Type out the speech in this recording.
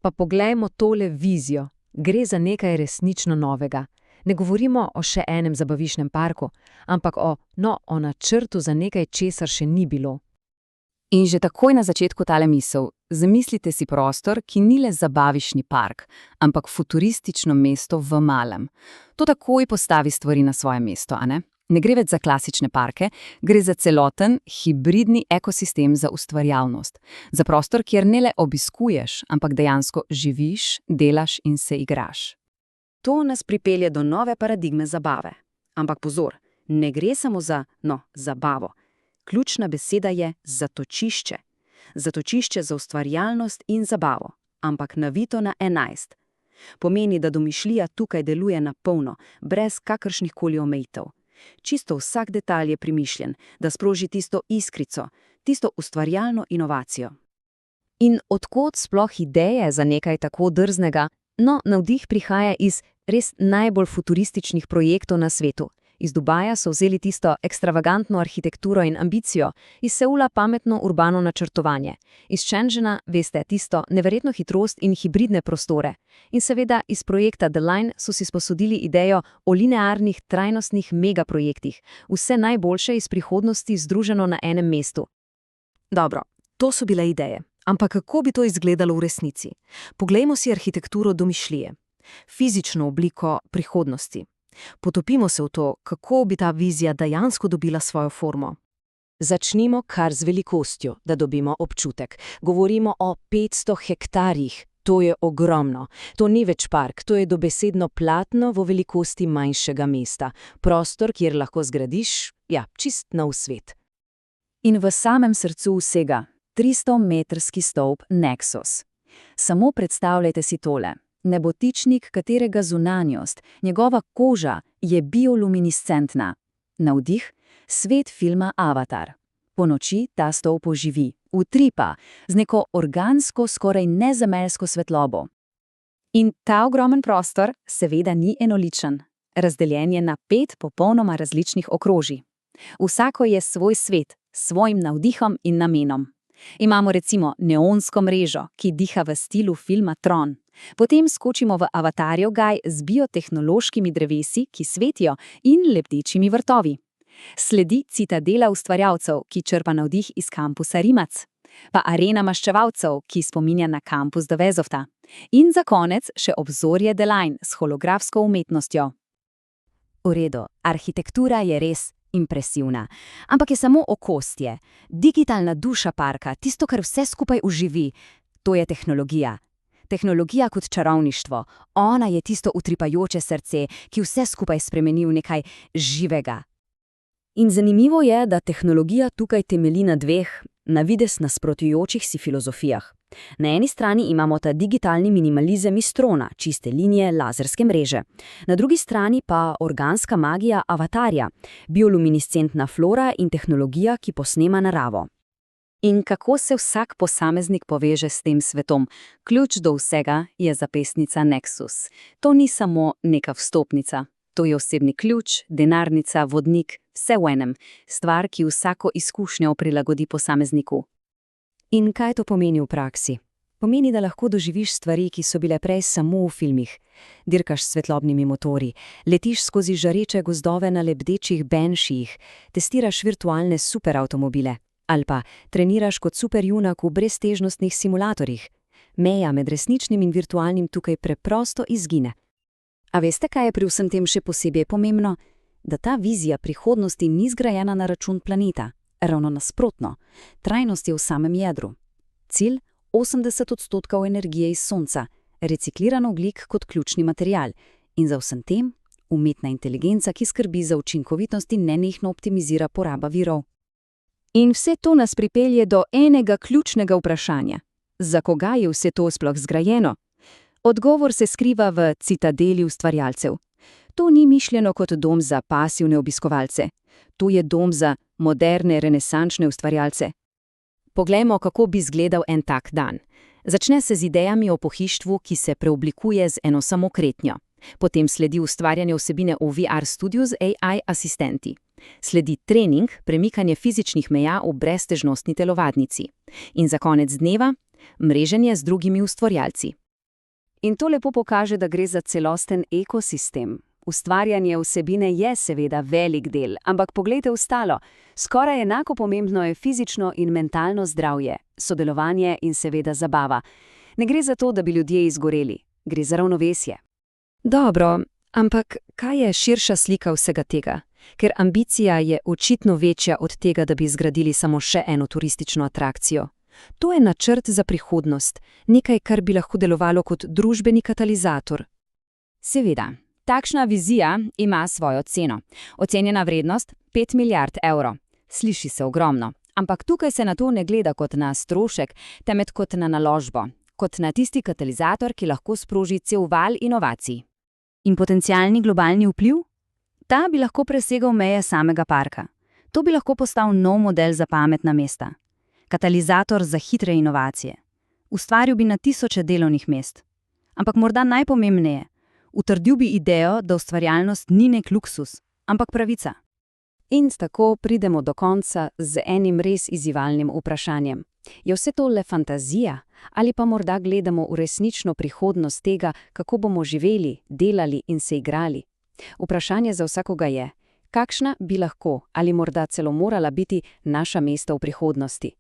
Pa poglejmo tole vizijo. Gre za nekaj resnično novega. Ne govorimo o še enem zabaviščnem parku, ampak o načrtu za nekaj, česar še ni bilo. In že takoj na začetku tale misel, zamislite si prostor, ki ni le zabaviščni park, ampak futuristično mesto v malem. To takoj postavi stvari na svoje mesto, a ne? Ne gre več za klasične parke, gre za celoten, hibridni ekosistem za ustvarjalnost. Za prostor, kjer ne le obiskuješ, ampak dejansko živiš, delaš in se igraš. To nas pripelje do nove paradigme zabave. Ampak pozor, ne gre samo za, zabavo. Ključna beseda je zatočišče. Zatočišče za ustvarjalnost in zabavo, ampak navito na 11. Pomeni, da domišljija tukaj deluje na polno, brez kakršnihkoli omejitev. Čisto vsak detalj je premišljen, da sproži tisto iskrico, tisto ustvarjalno inovacijo. In od kod sploh ideje za nekaj tako drznega? Navdih prihaja iz res najbolj futurističnih projektov na svetu. Iz Dubaja so vzeli tisto ekstravagantno arhitekturo in ambicijo, iz Seula pametno urbano načrtovanje, iz Shenzhena, veste, tisto neverjetno hitrost in hibridne prostore. In seveda iz projekta The Line so si sposodili idejo o linearnih, trajnostnih megaprojektih, vse najboljše iz prihodnosti združeno na enem mestu. Dobro, to so bile ideje. Ampak kako bi to izgledalo v resnici? Poglejmo si arhitekturo domišljije, fizično obliko prihodnosti. Potopimo se v to, kako bi ta vizija dejansko dobila svojo formo. Začnimo kar z velikostjo, da dobimo občutek. Govorimo o 500 hektarjih. To je ogromno. To ni več park, to je dobesedno platno v velikosti manjšega mesta. Prostor, kjer lahko zgradiš, čist nov svet. In v samem srcu vsega, 300-metrski stolp Nexus. Samo predstavljajte si tole. Nebotičnik, katerega zunanjost, njegova koža je bioluminiscentna. Navdih, svet filma Avatar. Po noči ta stolp oživi, utripa, z neko organsko, skoraj nezemeljsko svetlobo. In ta ogromen prostor seveda ni enoličen. Razdeljen je na 5 popolnoma različnih okrožij. Vsako je svoj svet, s svojim navdihom in namenom. Imamo recimo neonsko mrežo, ki diha v stilu filma Tron. Potem skočimo v Avatarjev gaj z biotehnološkimi drevesi, ki svetijo, in lebdečimi vrtovi. Sledi citadela ustvarjalcev, ki črpa navdih iz kampusa Rimac. Pa arena maščevalcev, ki spominja na kampus The Vezofta. In za konec še obzorje The Line s holografsko umetnostjo. V redu, arhitektura je res impresivna, ampak je samo okostje. Digitalna duša parka, tisto, kar vse skupaj oživi, to je tehnologija. Tehnologija kot čarovništvo. Ona je tisto utripajoče srce, ki vse skupaj spremeni v nekaj živega. In zanimivo je, da tehnologija tukaj temelji na 2, na videz nasprotujočih si filozofijah. Na eni strani imamo ta digitalni minimalizem iz Trona, čiste linije, lazerske mreže. Na drugi strani pa organska magija Avatarja, bioluminiscentna flora in tehnologija, ki posnema naravo. In kako se vsak posameznik poveže s tem svetom? Ključ do vsega je zapestnica Nexus. To ni samo neka vstopnica. To je osebni ključ, denarnica, vodnik, vse v enem. Stvar, ki vsako izkušnjo prilagodi posamezniku. In kaj to pomeni v praksi? Pomeni, da lahko doživiš stvari, ki so bile prej samo v filmih. Dirkaš s svetlobnimi motorji, letiš skozi žareče gozdove na lebdečih benšijih, testiraš virtualne superavtomobile. Ali pa treniraš kot superjunak v breztežnostnih simulatorjih. Meja med resničnim in virtualnim tukaj preprosto izgine. A veste, kaj je pri vsem tem še posebej pomembno? Da ta vizija prihodnosti ni zgrajena na račun planeta. Ravno nasprotno. Trajnost je v samem jedru. Cilj 80% energije iz sonca, recikliran ogljik kot ključni material. In za vsem tem umetna inteligenca, ki skrbi za učinkovitost in nenehno optimizira poraba virov. In vse to nas pripelje do enega ključnega vprašanja. Za koga je vse to sploh zgrajeno? Odgovor se skriva v citadeli ustvarjalcev. To ni mišljeno kot dom za pasivne obiskovalce. To je dom za moderne, renesančne ustvarjalce. Poglejmo, kako bi izgledal en tak dan. Začne se z idejami o pohištvu, ki se preoblikuje z eno samo kretnjo. Potem sledi ustvarjanje vsebine v VR studiu z AI asistenti. Sledi trening, premikanje fizičnih meja v breztežnostni telovadnici. In za konec dneva mreženje z drugimi ustvarjalci. In to lepo pokaže, da gre za celosten ekosistem. Ustvarjanje vsebine je seveda velik del, ampak poglejte ostalo. Skoraj enako pomembno je fizično in mentalno zdravje, sodelovanje in seveda zabava. Ne gre za to, da bi ljudje izgoreli, gre za ravnovesje. Dobro, ampak kaj je širša slika vsega tega? Ker ambicija je očitno večja od tega, da bi zgradili samo še eno turistično atrakcijo. To je načrt za prihodnost, nekaj, kar bi lahko delovalo kot družbeni katalizator. Seveda, takšna vizija ima svojo ceno. Ocenjena vrednost 5 milijard evrov. Sliši se ogromno, ampak tukaj se na to ne gleda kot na strošek, temveč kot na naložbo, kot na tisti katalizator, ki lahko sproži cel val inovacij. In potencialni globalni vpliv? Ta bi lahko presegal meje samega parka. To bi lahko postal nov model za pametna mesta. Katalizator za hitre inovacije. Ustvaril bi na tisoče delovnih mest. Ampak morda najpomembneje, utrdil bi idejo, da ustvarjalnost ni nek luksus, ampak pravica. In tako pridemo do konca z enim res izzivalnim vprašanjem. Je vse to le fantazija, ali pa morda gledamo v resnično prihodnost tega, kako bomo živeli, delali in se igrali? Vprašanje za vsakoga je, kakšna bi lahko ali morda celo morala biti naša mesta v prihodnosti?